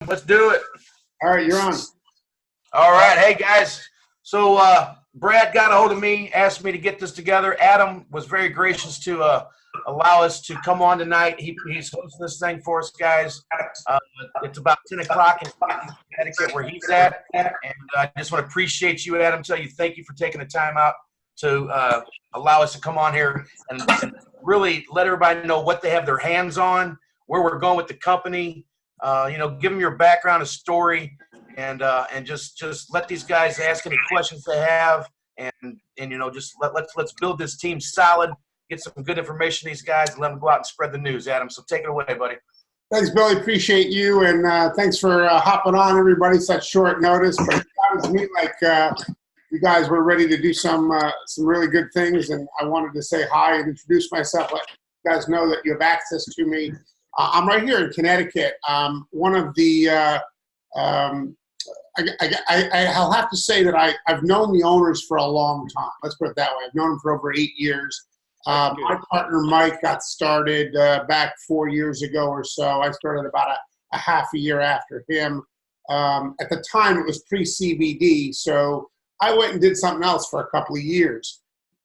Let's do it. All right, you're on. All right. Hey, guys. So Brad got a hold of me, asked me to get this together. Adam was very gracious to allow us to come on tonight. He's hosting this thing for us, guys. It's about 10 o'clock in Connecticut where he's at. And I just want to appreciate you, Adam, tell you thank you for taking the time out to allow us to come on here and really let everybody know what they have their hands on, where we're going with the company. Give them your background, a story, and just let these guys ask any questions they have, and just let's build this team solid, get some good information to these guys, and let them go out and spread the news. Adam, so take it away, buddy. Thanks, Billy. Appreciate you, and thanks for hopping on, everybody. Such short notice, but it sounds to me like you guys were ready to do some really good things, and I wanted to say hi and introduce myself. Let you guys know that you have access to me. I'm right here in Connecticut. One of the I'll have to say that I've known the owners for a long time. Let's put it that way. I've known them for over 8 years. My partner Mike got started back 4 years ago or so. I started about a half a year after him. At the time, it was pre-CBD, so I went and did something else for a couple of years.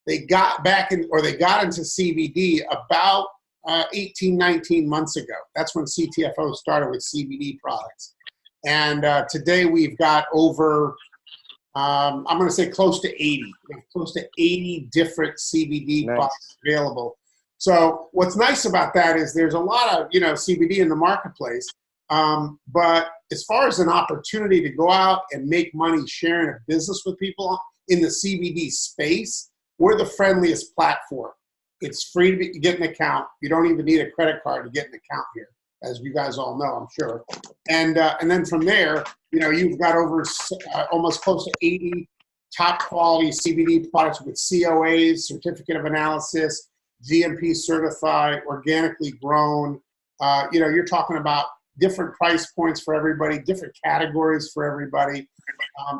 They got into CBD about 18, 19 months ago. That's when CTFO started with CBD products. And today we've got over, I'm going to say close to 80. We have close to 80 different CBD products available. So what's nice about that is there's a lot of, CBD in the marketplace. But as far as an opportunity to go out and make money sharing a business with people in the CBD space, we're the friendliest platform. It's free to get an account. You don't even need a credit card to get an account here, as you guys all know, I'm sure. And then from there, you've got over almost close to 80 top quality CBD products with COAs, certificate of analysis, GMP certified, organically grown. You're talking about different price points for everybody, different categories for everybody.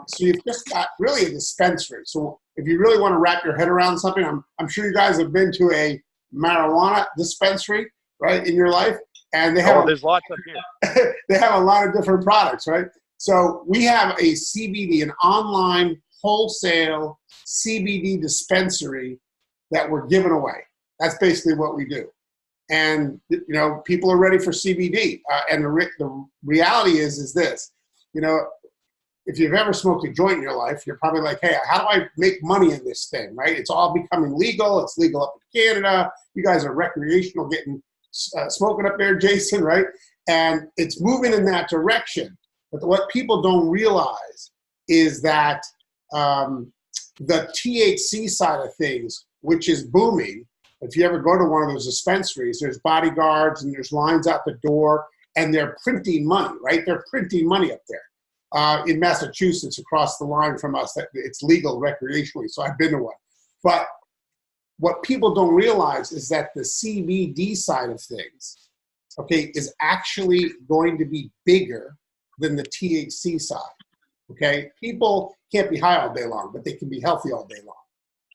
So you've just got really a dispensary. So if you really want to wrap your head around something, I'm sure you guys have been to a marijuana dispensary, right, in your life, and they have there's lots up here. They have a lot of different products, right? So we have a CBD, an online wholesale CBD dispensary that we're giving away. That's basically what we do. And, people are ready for CBD. And the reality is this, if you've ever smoked a joint in your life, you're probably like, hey, how do I make money in this thing, right? It's all becoming legal. It's legal up in Canada. You guys are recreational getting smoking up there, Jason, right? And it's moving in that direction. But what people don't realize is that the THC side of things, which is booming, if you ever go to one of those dispensaries, there's bodyguards and there's lines out the door, and they're printing money, right? They're printing money up there. In Massachusetts, across the line from us, it's legal recreationally, so I've been to one. But what people don't realize is that the CBD side of things, okay, is actually going to be bigger than the THC side, okay? People can't be high all day long, but they can be healthy all day long.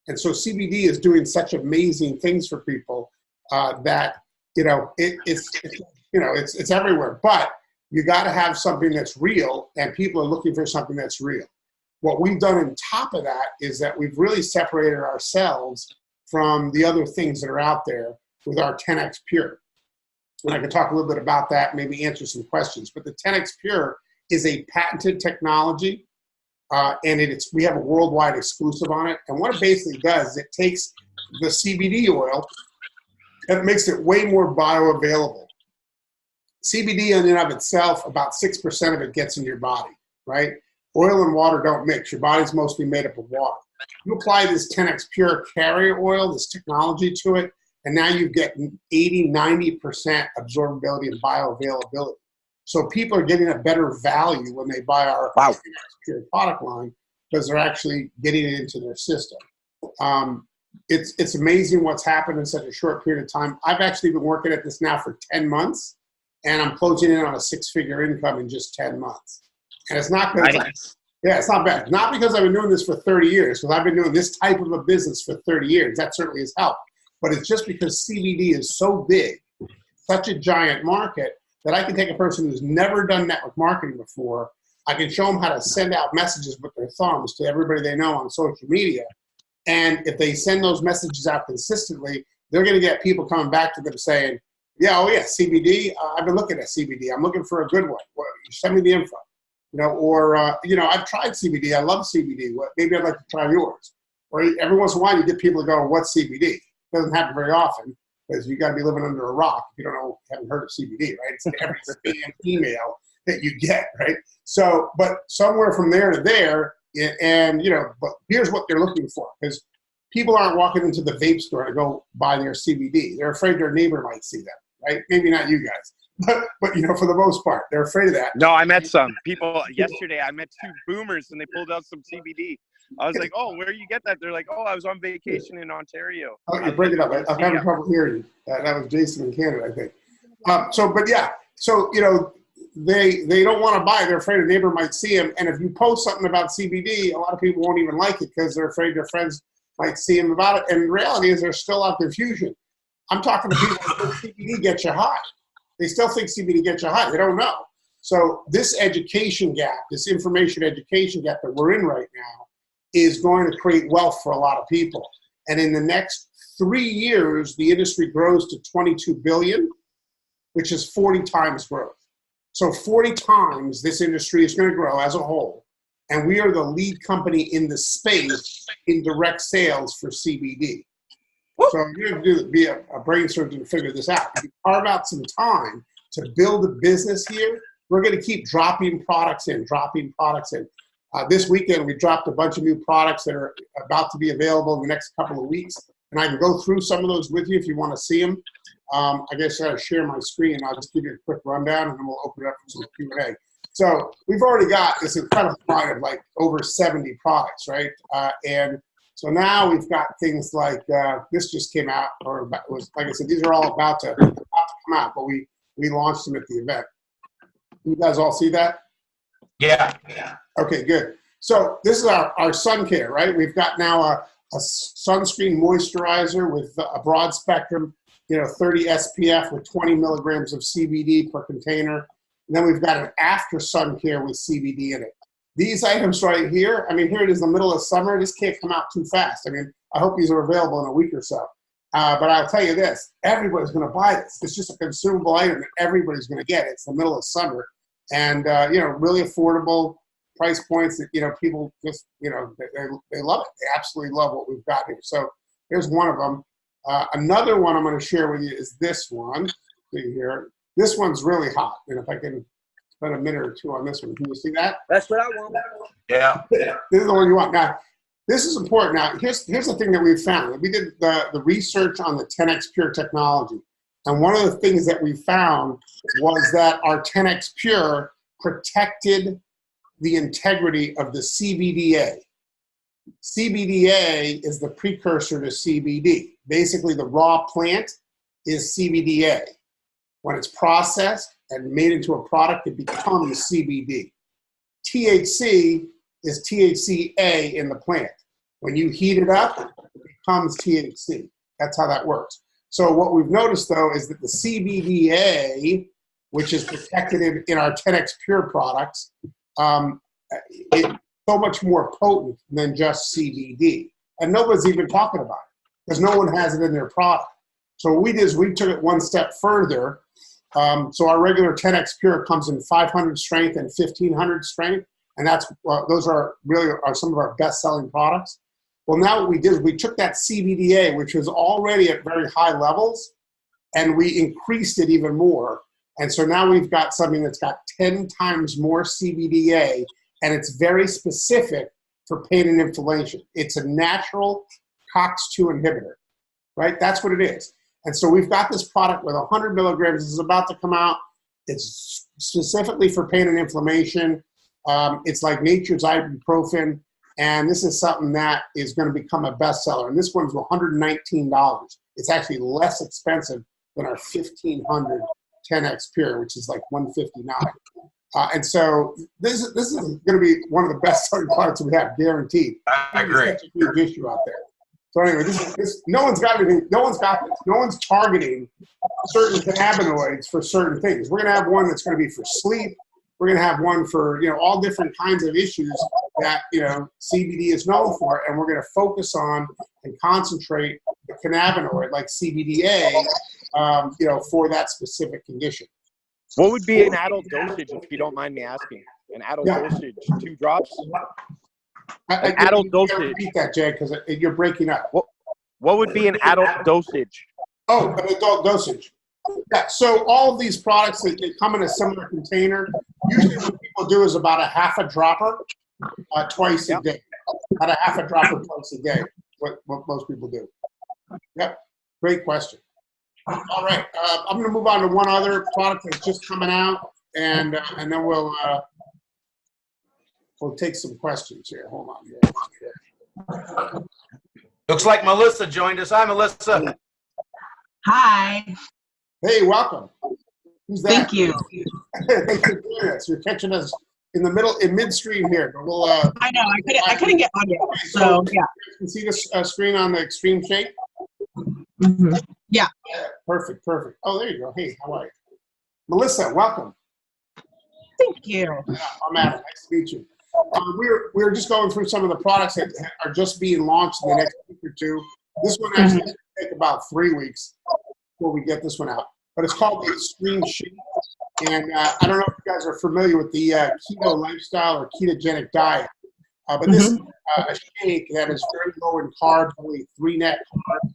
And so CBD is doing such amazing things for people that, it's everywhere. But you got to have something that's real, and people are looking for something that's real. What we've done on top of that is that we've really separated ourselves from the other things that are out there with our 10X Pure. And I can talk a little bit about that, maybe answer some questions. But the 10X Pure is a patented technology, and we have a worldwide exclusive on it. And what it basically does is it takes the CBD oil and it makes it way more bioavailable. CBD in and of itself, about 6% of it gets in your body, right? Oil and water don't mix. Your body's mostly made up of water. You apply this 10X Pure carrier oil, this technology to it, and now you get 80, 90% absorbability and bioavailability. So people are getting a better value when they buy our 10X Pure product line because they're actually getting it into their system. It's amazing what's happened in such a short period of time. I've actually been working at this now for 10 months. And I'm closing in on a 6-figure income in just 10 months. And it's not because, it's not bad. Not because I've been doing this for 30 years, because I've been doing this type of a business for 30 years. That certainly has helped. But it's just because CBD is so big, such a giant market, that I can take a person who's never done network marketing before. I can show them how to send out messages with their thumbs to everybody they know on social media. And if they send those messages out consistently, they're going to get people coming back to them saying, yeah, oh yeah, CBD. I've been looking at CBD. I'm looking for a good one. Well, send me the info. Or I've tried CBD. I love CBD. Maybe I'd like to try yours. Or every once in a while, you get people to go, what's CBD? It doesn't happen very often because you got to be living under a rock if you haven't heard of CBD, right? It's in every spam email that you get, right? So, but somewhere from there to there, but here's what they're looking for, because people aren't walking into the vape store to go buy their CBD. They're afraid their neighbor might see them, right? Maybe not you guys, but for the most part, they're afraid of that. No, I met some people yesterday. I met 2 boomers and they pulled out some CBD. I was like, oh, where do you get that? They're like, oh, I was on vacation in Ontario. Oh, you break it up. I'm having trouble hearing you. That was Jason in Canada, I think. They don't want to buy. They're afraid a neighbor might see them. And if you post something about CBD, a lot of people won't even like it because they're afraid their friends might see them about it. And the reality is there's still a lot of confusion. I'm talking to people who think CBD gets you high. They still think CBD gets you high. They don't know. So this education gap, this information education gap that we're in right now is going to create wealth for a lot of people. And in the next 3 years, the industry grows to $22 billion, which is 40 times growth. So 40 times this industry is going to grow as a whole. And we are the lead company in the space in direct sales for CBD. So you're going to be a brain surgeon to figure this out. If you carve out some time to build a business here, we're going to keep dropping products in. This weekend, we dropped a bunch of new products that are about to be available in the next couple of weeks. And I can go through some of those with you if you want to see them. I guess I'll share my screen. I'll just give you a quick rundown, and then we'll open it up for some Q&A. So we've already got this incredible line of like over 70 products, right? And so now we've got things like this just came out, or was, like I said, these are all about to come out, but we launched them at the event. You guys all see that? Yeah. Okay, good. So this is our sun care, right? We've got now a sunscreen moisturizer with a broad spectrum, 30 SPF with 20 milligrams of CBD per container. And then we've got an after sun care with CBD in it. These items right here, here it is in the middle of summer. This can't come out too fast. I hope these are available in a week or so. But I'll tell you this, everybody's going to buy this. It's just a consumable item that everybody's going to get. It's the middle of summer. And, really affordable price points that, people just, they love it. They absolutely love what we've got here. So here's one of them. Another one I'm going to share with you is this one. See here. This one's really hot. And if I can spend a minute or two on this one. Can you see that? That's what I want. Yeah. This is the one you want. Now, this is important. Now, here's the thing that we've found. We did the research on the 10X Pure technology. And one of the things that we found was that our 10X Pure protected the integrity of the CBDA. CBDA is the precursor to CBD. Basically, the raw plant is CBDA. When it's processed and made into a product, it becomes CBD. THC is THCA in the plant. When you heat it up, it becomes THC. That's how that works. So what we've noticed, though, is that the CBDA, which is protected in our 10X Pure products, is so much more potent than just CBD. And nobody's even talking about it because no one has it in their product. So what we did is we took it one step further. So our regular 10X Pure comes in 500 strength and 1500 strength. And those are really some of our best-selling products. Well, now what we did is we took that CBDA, which was already at very high levels, and we increased it even more. And so now we've got something that's got 10 times more CBDA, and it's very specific for pain and inflammation. It's a natural COX-2 inhibitor, right? That's what it is. And so we've got this product with 100 milligrams. This is about to come out. It's specifically for pain and inflammation. It's like nature's ibuprofen. And this is something that is going to become a bestseller. And this one's $119. It's actually less expensive than our 1500 10X Pure, which is like $159. And so this is going to be one of the best selling products we have, guaranteed. I agree. It's such a huge issue out there. So anyway, no one's got anything. No one's got this. No one's targeting certain cannabinoids for certain things. We're going to have one that's going to be for sleep. We're going to have one for, all different kinds of issues that, CBD is known for. And we're going to focus on and concentrate the cannabinoid like CBDA, for that specific condition. What would be an adult dosage, if you don't mind me asking? An adult dosage, 2 drops? An adult dosage. Repeat that, Jay, because you're breaking up. What would be an adult dosage? Oh, an adult dosage. Yeah, so all of these products, they come in a similar container. Usually what people do is about a half a dropper twice a day. About a half a dropper twice a day, what most people do. Yep, great question. All right, I'm going to move on to one other product that's just coming out, and then we'll take some questions here. Hold on here. Looks like Melissa joined us. Hi, Melissa. Hi. Hey, welcome. Who's that? Thank you. Thanks for doing this. You're catching us in midstream here. But we'll, I know. I couldn't get audio. So yeah. You can see the screen on the Extreme Shake. Mm-hmm. Yeah. Perfect. Oh, there you go. Hey, how are you? Melissa, welcome. Thank you. I'm Adam. Nice to meet you. We're just going through some of the products that are just being launched in the next week or two. This one actually will take about 3 weeks before we get this one out. But it's called the Extreme Shake. And I don't know if you guys are familiar with the keto lifestyle or ketogenic diet. But this is a shake that is very low in carbs, only 3 net carbs,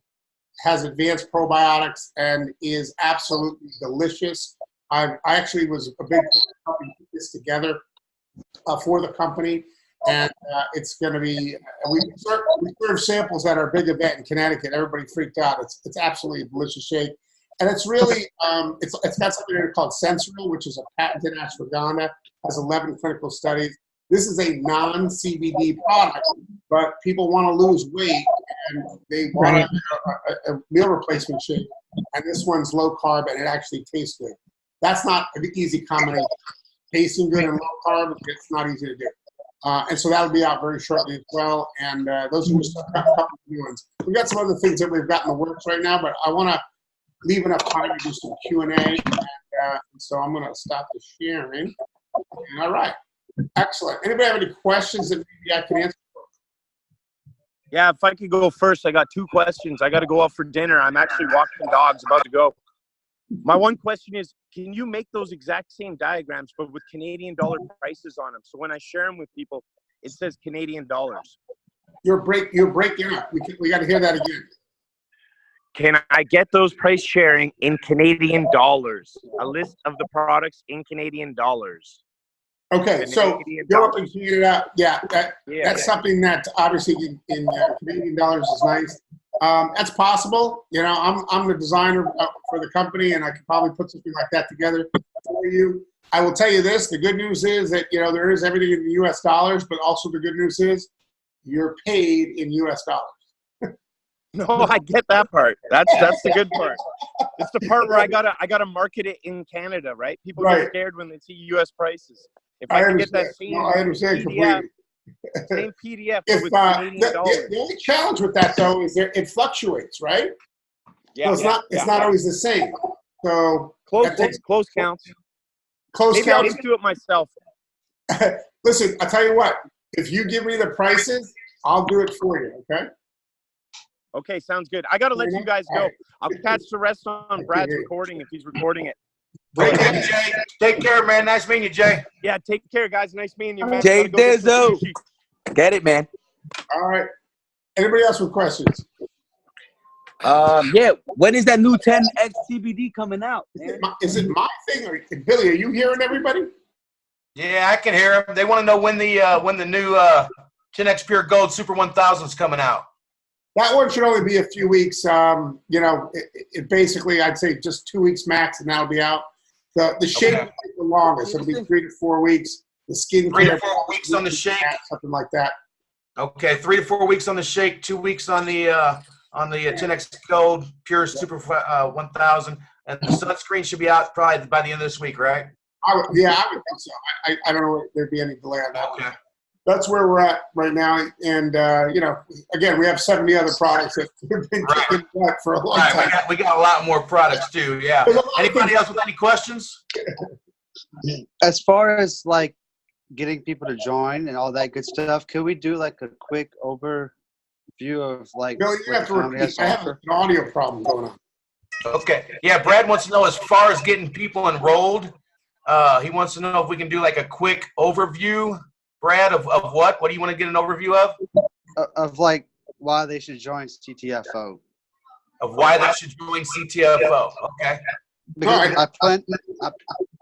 has advanced probiotics, and is absolutely delicious. I actually was a big part of helping put this together for the company, and it's going to be. We serve samples at our big event in Connecticut. Everybody freaked out. It's absolutely a delicious shake, and it's really it's got something in it called Sensorial, which is a patented ashwagandha. Has 11 clinical studies. This is a non-CBD product, but people want to lose weight and they want a meal replacement shake, and this one's low carb and it actually tastes good. That's not an easy combination. Tasting good and low carb, it's not easy to do. And so that'll be out very shortly as well. And those are just a couple of new ones. We've got some other things that we've got in the works right now, but I want to leave enough time to do some Q&A. And so I'm going to stop the sharing. And all right. Excellent. Anybody have any questions that maybe I can answer? Yeah, if I could go first, I got 2 questions. I got to go out for dinner. I'm actually walking dogs, about to go. My one question is, can you make those exact same diagrams, but with Canadian dollar prices on them? So when I share them with people, it says Canadian dollars. You're breaking up. We got to hear that again. Can I get those price sharing in Canadian dollars? A list of the products in Canadian dollars. Okay, so Europe and Canada, that's something that obviously in Canadian dollars is nice. That's possible. I'm the designer for the company, and I could probably put something like that together for you. I will tell you this: the good news is that there is everything in the U.S. dollars, but also the good news is you're paid in U.S. dollars. No, I get that part. That's the good part. It's the part where I gotta market it in Canada, right? People get scared when they see U.S. prices. If I can get that same I understand completely. Same PDF with Canadian dollars. The only challenge with that though is that it fluctuates, right? Yeah, so it's not always the same. So close counts. Maybe I'll just do it myself. Listen, I'll tell you what. If you give me the prices, I'll do it for you. Okay. Okay, sounds good. I gotta let you guys go. I'll catch the rest on Brad's recording if he's recording it. Okay, Jay. Take care, man. Nice meeting you, Jay. Yeah, take care, guys. Nice meeting you, man. Jay Dizzo. Get it, man. All right. Anybody else with questions? Yeah. When is that new 10X CBD coming out? Is it my thing, or Billy? Are you hearing everybody? Yeah, I can hear them. They want to know when the new 10X Pure Gold Super 1000 is coming out. That one should only be a few weeks. It basically, I'd say just 2 weeks max, and that'll be out. The shake will take the longest. It'll be 3 to 4 weeks. The skin 3 to 4 weeks on the shake, something like that. Okay, 3 to 4 weeks on the shake, 2 weeks on the 10X Gold Pure Super 1000, and the sunscreen should be out probably by the end of this week, right? I would think so. I don't know if there'd be any delay on that one. that's where we're at right now. And, again, we have 70 other products that have been kicking butt for a long time. We got a lot more products too. Yeah. Anybody else with any questions? As far as like getting people to join and all that good stuff, could we do like a quick overview of like? Bill, you have to repeat. I have an audio problem going on. Okay. Yeah, Brad wants to know as far as getting people enrolled. He wants to know if we can do like a quick overview, Brad, of what? What do you want to get an overview of? Of like why they should join CTFO. Of why they should join CTFO. Okay. Because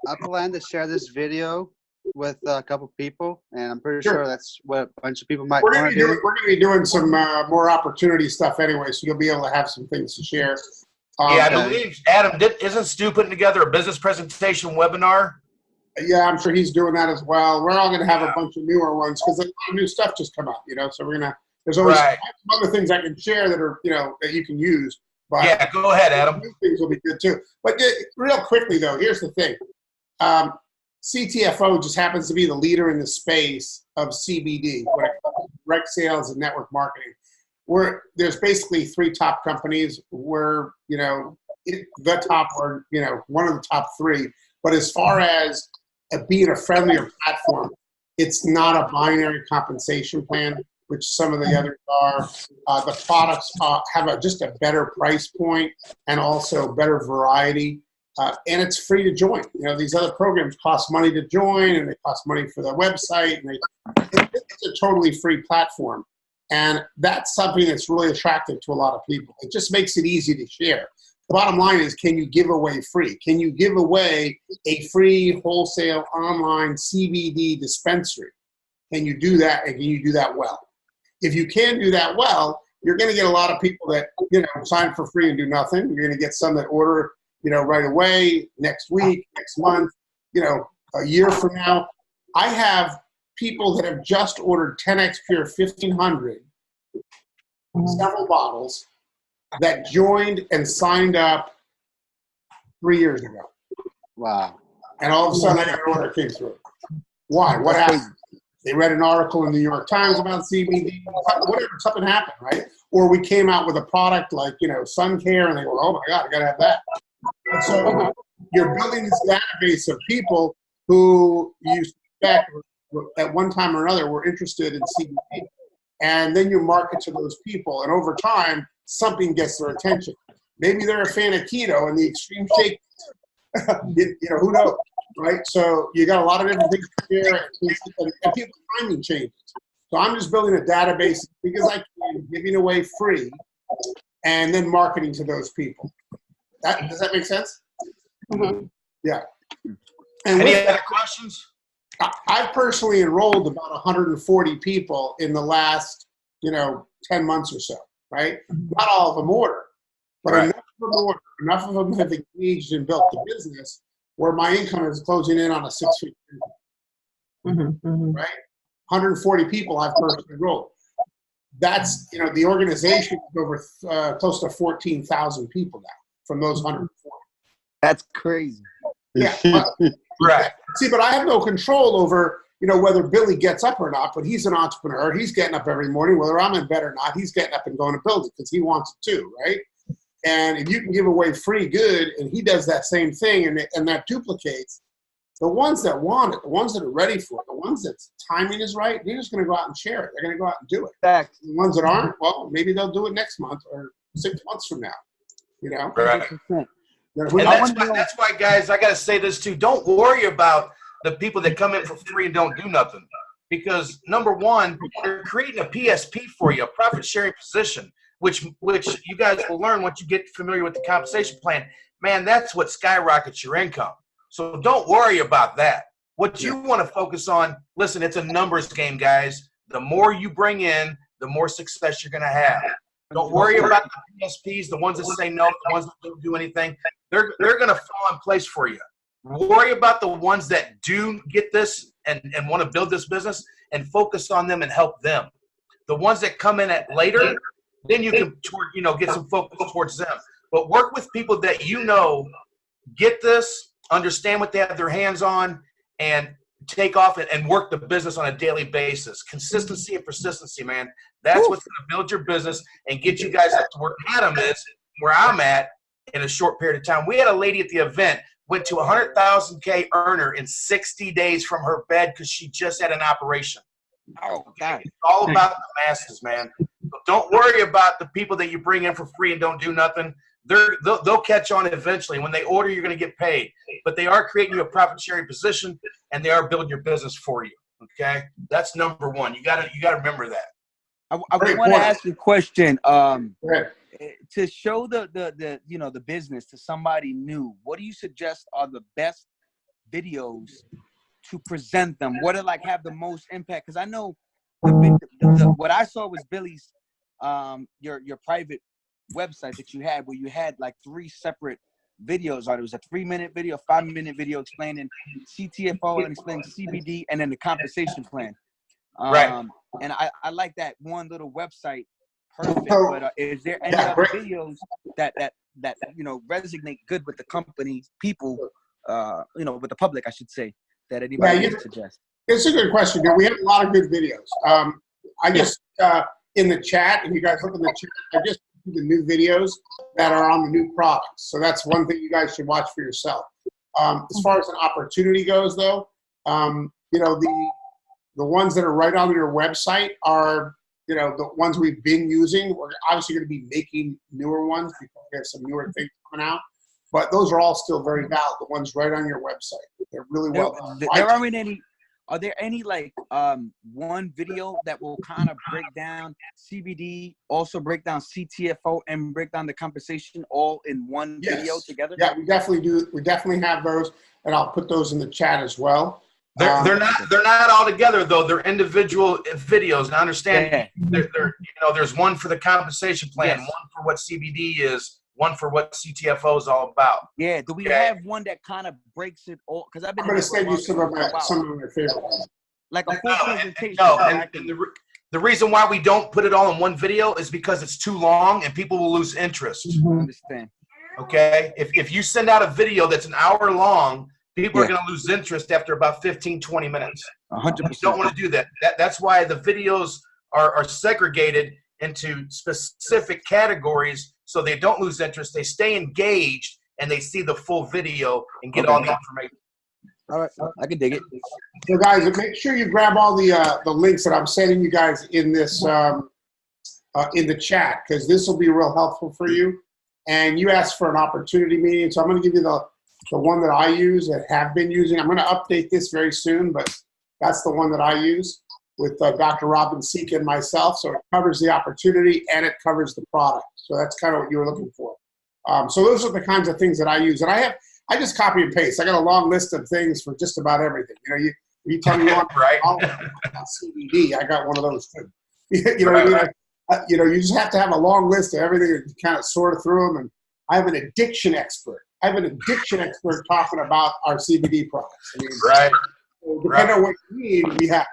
I plan to share this video with a couple people, and I'm pretty sure that's what a bunch of people might want to do. We're going to be doing some more opportunity stuff anyway, so you'll be able to have some things to share. I believe, Adam, isn't Stu putting together a business presentation webinar? Yeah, I'm sure he's doing that as well. We're all going to have a bunch of newer ones because new stuff just come out, so we're going to, there's always other things I can share that are, that you can use. But yeah, go ahead, Adam. These things will be good too. But real quickly though, here's the thing. CTFO just happens to be the leader in the space of CBD, when it comes to direct sales and network marketing. There's basically 3 top companies. We're, the top, or, one of the top 3. But as far as being a friendlier platform, it's not a binary compensation plan, which some of the others are. The products have just a better price point and also better variety. And it's free to join. These other programs cost money to join, and they cost money for the website. And it's a totally free platform. And that's something that's really attractive to a lot of people. It just makes it easy to share. The bottom line is, can you give away free? Can you give away a free wholesale online CBD dispensary? Can you do that, and can you do that well? If you can do that well, you're going to get a lot of people that, sign for free and do nothing. You're going to get some that order, right away, next week, next month, a year from now. I have people that have just ordered 10X Pure 1500, several bottles, that joined and signed up 3 years ago. Wow. And all of a sudden, I got an order came through. Why? What happened? They read an article in the New York Times about CBD, whatever, something happened, right? Or we came out with a product like, Sun Care, and they go, oh my God, I got to have that. And so you're building this database of people who you suspect at one time or another were interested in CBD. And then you market to those people, and over time, something gets their attention. Maybe they're a fan of keto and the extreme shake. Who knows, right? So you got a lot of different things here, and people's timing changes. So I'm just building a database because I can, giving away free, and then marketing to those people. Does that make sense? Mm-hmm. Yeah. And any other questions? I've personally enrolled about 140 people in the last, 10 months or so, right? Not all of them order, but enough of them order, enough of them have engaged and built the business where my income is closing in on a 6-figure income, right? 140 people I've personally enrolled. That's, the organization is over close to 14,000 people now from those 140. That's crazy. Yeah. Right. See, but I have no control over, whether Billy gets up or not, but he's an entrepreneur. He's getting up every morning, whether I'm in bed or not, he's getting up and going to build it because he wants it too, right? And if you can give away free good, and he does that same thing, and that duplicates, the ones that want it, the ones that are ready for it, the ones that timing is right, they're just going to go out and share it. They're going to go out and do it. Facts. The ones that aren't, well, maybe they'll do it next month or 6 months from now, Right. 100%. And that's why, guys, I got to say this too. Don't worry about the people that come in for free and don't do nothing. Because, number one, they're creating a PSP for you, a profit-sharing position, which you guys will learn once you get familiar with the compensation plan. Man, that's what skyrockets your income. So don't worry about that. What you want to focus on, listen, it's a numbers game, guys. The more you bring in, the more success you're going to have. Don't worry about the PSPs, the ones that say no, the ones that don't do anything. They're going to fall in place for you. Worry about the ones that do get this and want to build this business, and focus on them and help them. The ones that come in at later, then you can get some focus towards them. But work with people that get this, understand what they have their hands on, and take off and work the business on a daily basis. Consistency and persistency, man. That's what's going to build your business and get you guys up to where Adam is, where I'm at in a short period of time. We had a lady at the event went to 100,000K earner in 60 days from her bed because she just had an operation. Oh, God. It's all about the masses, man. So don't worry about the people that you bring in for free and don't do nothing. They'll catch on eventually. When they order, you're going to get paid. But they are creating you a profit-sharing position, and they are building your business for you. Okay, that's number one. You gotta remember that. I want to ask you a question. Right. To show the business to somebody new, what do you suggest are the best videos to present them? What do like have the most impact? Because I know what I saw was Billy's your private website that you had, where you had like 3 separate videos on it. It was a 3-minute video, 5-minute video explaining CTFO and explaining CBD, and then the compensation plan. Right. And I like that one little website. Perfect. But is there any other videos that resonate good with the company people, with the public, I should say, that anybody would suggest? It's a good question. We have a lot of good videos. I just in the chat, and you guys look in the chat, I just put the new videos that are on the new products. So that's one thing you guys should watch for yourself. As far as an opportunity goes, though, the ones that are right on your website are, the ones we've been using. We're obviously going to be making newer ones because we have some newer things coming out. But those are all still very valid. The ones right on your website, they're really well done. Are there any like one video that will kind of break down CBD, also break down CTFO, and break down the compensation all in one video together? Yeah, we definitely do. We definitely have those, and I'll put those in the chat as well. They're not all together though. They're individual videos. Now understand, there's one for the compensation plan, one for what CBD is, one for what CTFO is all about. Yeah. Do we have one that kind of breaks it all? Because I'm going to send you some of my favorite ones. Like a full presentation. No, and the reason why we don't put it all in one video is because it's too long and people will lose interest. I understand. Okay? If you send out a video that's an hour long, people are going to lose interest after about 15, 20 minutes. 100%. You don't want to do that. That's why the videos are segregated into specific categories so they don't lose interest. They stay engaged and they see the full video and get all the information. All right, I can dig it. So, guys, make sure you grab all the links that I'm sending you guys in this in the chat, because this will be real helpful for you. And you asked for an opportunity meeting, so I'm going to give you the one that I use and have been using. I'm going to update this very soon, but that's the one that I use with Dr. Robin Seek and myself. So it covers the opportunity and it covers the product. So that's kind of what you were looking for. So those are the kinds of things that I use. And I just copy and paste. I got a long list of things for just about everything. You tell me what CBD, I got one of those too. What I mean? You just have to have a long list of everything and kind of sort through them. And I have an addiction expert. Talking about our CBD products. I mean, so depending on what you need, we have,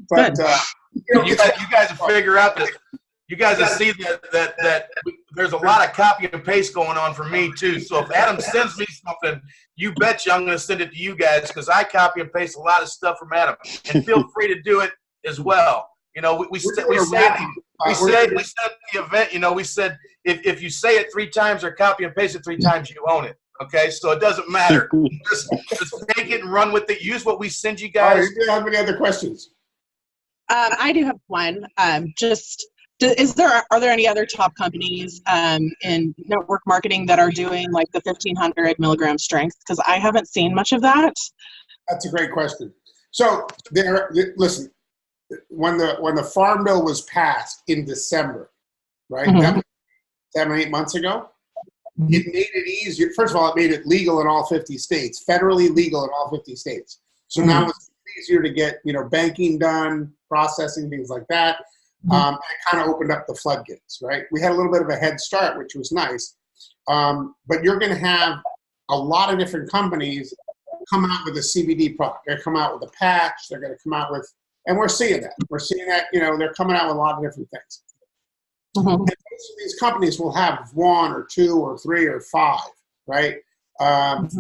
But you guys will figure out that you guys will see that there's a lot of copy and paste going on for me too. So if Adam sends me something, you betcha I'm going to send it to you guys, because I copy and paste a lot of stuff from Adam. And feel free to do it as well. We said at the event, we said if you say it 3 times or copy and paste it 3 times, you own it. Okay, so it doesn't matter. just take it and run with it. Use what we send you guys. Right, do you have any other questions? I do have one. Are there any other top companies in network marketing that are doing like the 1,500 milligram strength? Because I haven't seen much of that. That's a great question. So listen. When the Farm Bill was passed in December, right? That was 7 or 8 months ago. It made it easier. First of all, it made it legal in all 50 states, federally legal in all 50 states. So now it's easier to get banking done, processing, things like that. And it kind of opened up the floodgates, right? We had a little bit of a head start, which was nice. But you're going to have a lot of different companies come out with a CBD product. They're come out with a patch. They're going to come out with. And we're seeing that. They're coming out with a lot of different things. And most of these companies will have 1 or 2 or 3 or 5, right? Products.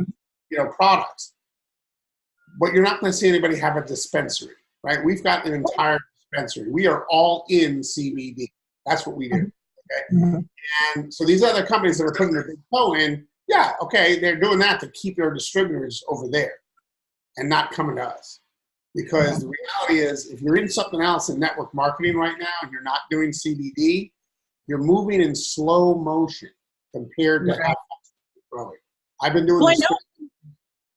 but you're not going to see anybody have a dispensary, right? We've got an entire dispensary. We are all in CBD. That's what we do. Okay. And so these other companies that are putting their big toe in, yeah, okay, they're doing that to keep their distributors over there and not coming to us. Because the reality is, if you're in something else in network marketing right now and you're not doing CBD, you're moving in slow motion compared to how fast you're growing. I've been doing this.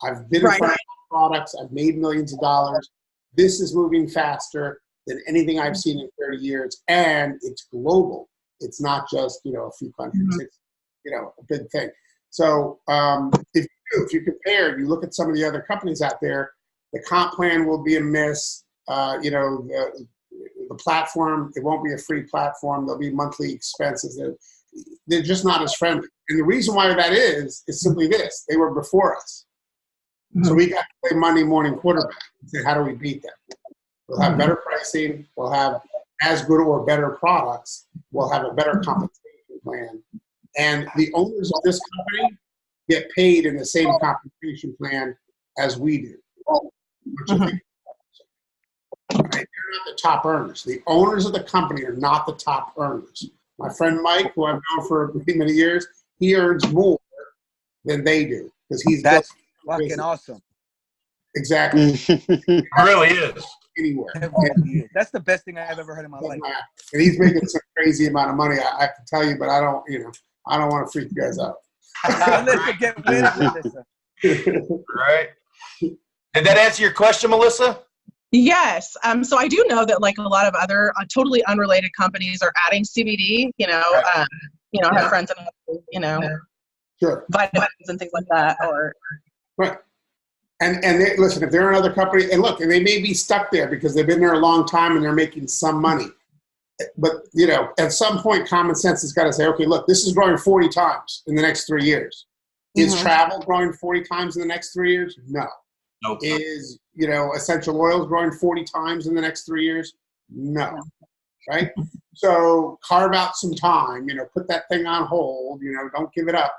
I've been in front of products. I've made millions of dollars. This is moving faster than anything I've seen in 30 years, and it's global. It's not just a few countries. It's a big thing. So if you compare, you look at some of the other companies out there, the comp plan will be a miss. The platform, it won't be a free platform. There'll be monthly expenses. They're just not as friendly. And the reason why that is simply this: they were before us. So we got to play Monday morning quarterback and say, how do we beat them? We'll have better pricing. We'll have as good or better products. We'll have a better compensation plan. And the owners of this company get paid in the same compensation plan as we do. Right? They're not the top earners. The owners of the company are not the top earners. My friend Mike, who I've known for many years, he earns more than they do because he's That's fucking awesome. Exactly. It really is. Anywhere. That's the best thing I've ever heard in my life. And he's making some crazy amount of money. I have to tell you, but I don't want to freak you guys out. Melissa, get with it, Melissa. Right. Did that answer your question, Melissa? Yes. So I do know that like a lot of other totally unrelated companies are adding CBD. I have friends and sure, vitamins and things like that. Right. And they, listen, if they're another company, and look, and they may be stuck there because they've been there a long time and they're making some money. But, at some point, common sense has got to say, okay, look, this is growing 40 times in the next 3 years. Is travel growing 40 times in the next 3 years? No. Nope. Is, essential oils growing 40 times in the next 3 years? No. Right? So carve out some time, put that thing on hold, don't give it up,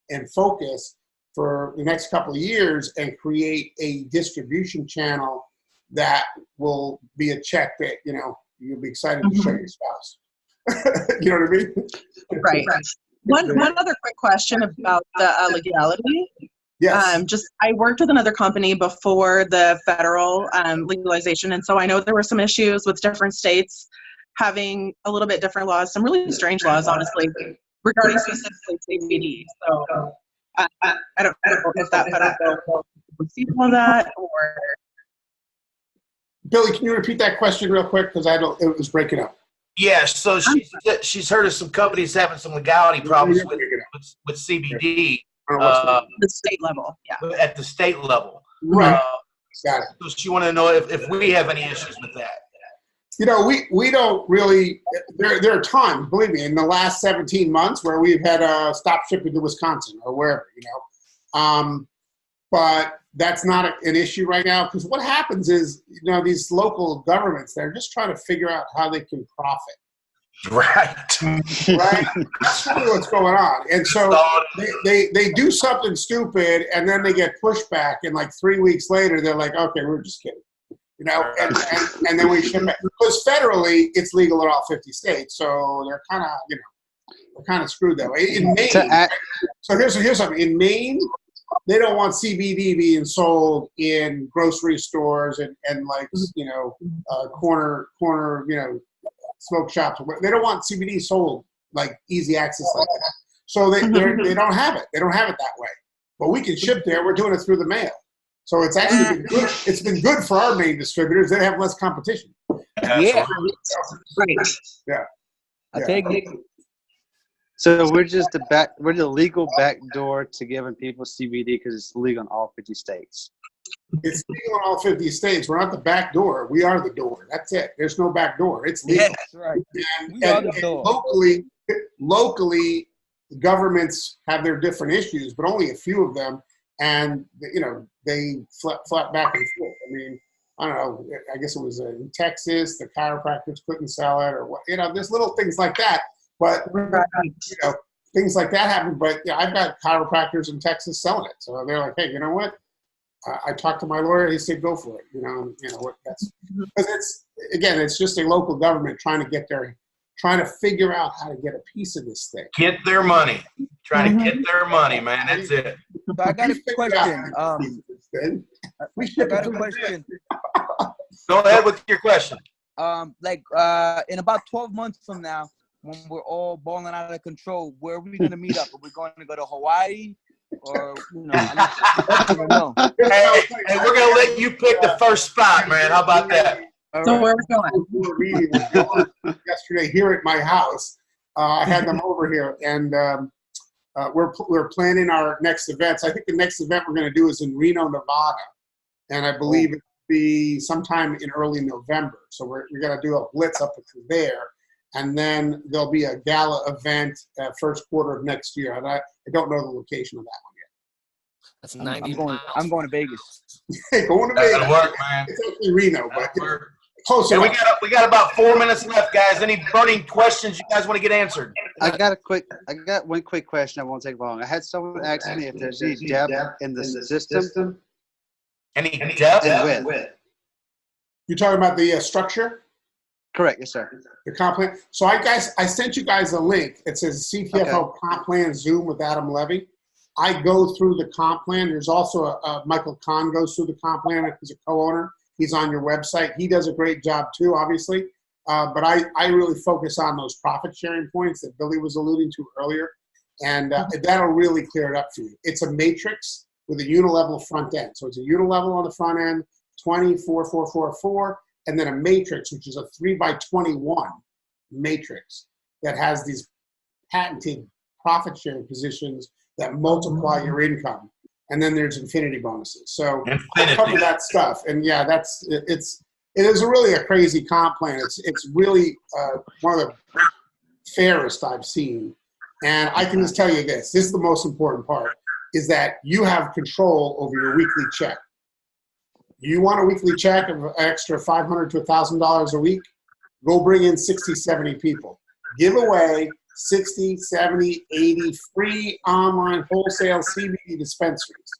and focus for the next couple of years and create a distribution channel that will be a check that, you'll be excited to show your spouse. You know what I mean? Right. One other quick question about the legality. Yes. I worked with another company before the federal legalization, and so I know there were some issues with different states having a little bit different laws, some really strange laws, honestly, regarding specifically CBD. So I don't know if that federal bill will receive all that or. Billy, can you repeat that question real quick because it was breaking up. Yes. So she's heard of some companies having some legality problems with CBD. The state level, yeah. At the state level. Right. Got it. So she wanted to know if we have any issues with that. We don't really, there are times, believe me, in the last 17 months where we've had stop shipping to Wisconsin or wherever, but that's not an issue right now because what happens is, these local governments, they're just trying to figure out how they can profit. Right. That's really what's going on. And so they do something stupid and then they get pushback and like 3 weeks later, they're like, okay, we're just kidding. And then we ship it. Because federally, it's legal in all 50 states. So they're kind of screwed that way. In Maine, so here's something. In Maine, they don't want CBD being sold in grocery stores and like, corner, smoke shops. They don't want CBD sold like easy access like that. So they don't have it. They don't have it that way. But we can ship there. We're doing it through the mail. So it's actually been good. It's been good for our main distributors. They have less competition. Yeah. Right. Yeah. I take it. So we're the legal back door to giving people CBD because it's legal in all 50 states. It's legal in all 50 states. We're not the back door. We are the door. That's it. There's no back door. It's legal. Yeah, that's right. We are the door. Locally, governments have their different issues, but only a few of them. And, they flap back and forth. I mean, I don't know. I guess it was in Texas. The chiropractors couldn't sell it or what. There's little things like that. But, things like that happen. But I've got chiropractors in Texas selling it. So they're like, hey, you know what? I talked to my lawyer. He said, go for it. That's because it's just a local government trying to figure out how to get a piece of this thing. Get their money. Trying to get their money, man. That's it. So I got a question. We got a question. Go ahead with your question. In about 12 months from now, when we're all balling out of control, where are we going to meet up? Are we going to go to Hawaii? Or, I don't know. Hey, we're going to let you pick the first spot, man. How about that? So where are we going? We were meeting yesterday here at my house. I had them over here, and we're planning our next events. I think the next event we're going to do is in Reno, Nevada, and I believe it'll be sometime in early November. So we're going to do a blitz up to there, and then there'll be a gala event first quarter of next year. And I don't know the location of that one yet. That's 90 I'm going to Vegas. Going to That's Vegas. gonna work, man. It's actually Reno, but close Hey, enough. we got about 4 minutes left, guys. Any burning questions you guys want to get answered? I got one quick question. I won't take long. I had someone ask me if there's any depth in the system. Any depth? And width. You're talking about the structure? Correct, yes, sir. The comp plan. So I sent you guys a link. It says CTFO comp plan Zoom with Adam Levy. I go through the comp plan. There's also Michael Kahn goes through the comp plan. He's a co-owner. He's on your website. He does a great job too, obviously. But I really focus on those profit sharing points that Billy was alluding to earlier. And that'll really clear it up for you. It's a matrix with a unilevel front end. So it's a unilevel on the front end, 20, 4, 4, 4, 4, and then a matrix, which is a 3x21 matrix that has these patented profit sharing positions that multiply your income. And then there's infinity bonuses. So I cover that stuff. And yeah, it is really a crazy comp plan. It's really one of the fairest I've seen. And I can just tell you this is the most important part, is that you have control over your weekly check. You want a weekly check of an extra $500 to $1,000 a week? Go bring in 60, 70 people. Give away 60, 70, 80 free online wholesale CBD dispensaries.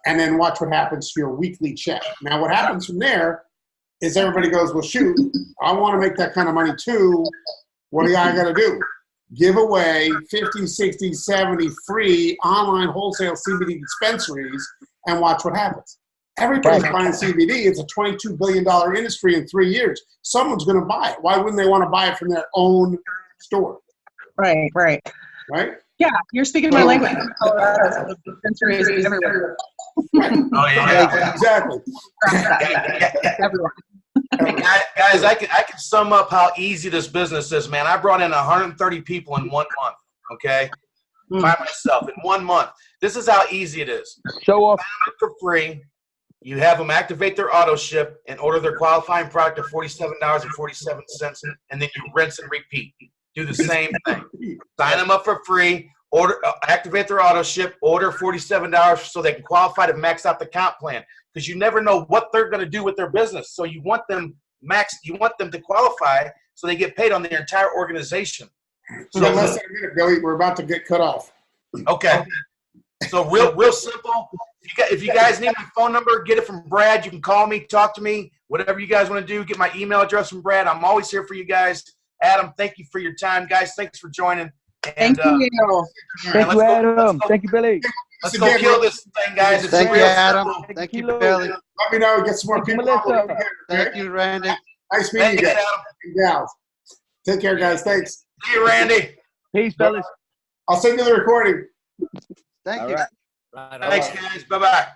And then watch what happens to your weekly check. Now, what happens from there is everybody goes, well, shoot, I want to make that kind of money too. What do I got to do? Give away 50, 60, 70 free online wholesale CBD dispensaries and watch what happens. Everybody's buying CBD. It's a $22 billion industry in 3 years. Someone's going to buy it. Why wouldn't they want to buy it from their own store? Right. Right? Yeah, you're speaking my language. Colorado, dispensaries everywhere. Oh, yeah. Exactly. Everywhere. Guys, I can sum up how easy this business is, man. I brought in 130 people in 1 month, okay? By myself in 1 month. This is how easy it is. Show off. For free. You have them activate their auto ship and order their qualifying product at $47.47, and then you rinse and repeat. Do the same thing. Sign them up for free. Activate their auto ship. Order $47 so they can qualify to max out the comp plan. Because you never know what they're going to do with their business. So you want them You want them to qualify so they get paid on their entire organization. So less than a minute, Billy. We're about to get cut off. Okay. So real simple. If you guys need my phone number, get it from Brad. You can call me, talk to me, whatever you guys want to do. Get my email address from Brad. I'm always here for you guys. Adam, thank you for your time. Guys, thanks for joining. And, Thank you. Thank you, Adam. Thank you, Billy. Let's go kill this thing, guys. It's Thank you, real Adam. simple. Thank you, Billy. Let me know. Get some more people. Thank you, Randy. Nice meeting you Thanks, guys. Adam. Gals. Take care, guys. Thanks. See you, Randy. Peace, fellas. I'll send you the recording. Thank All you. right. Right on. Thanks, guys. Bye-bye.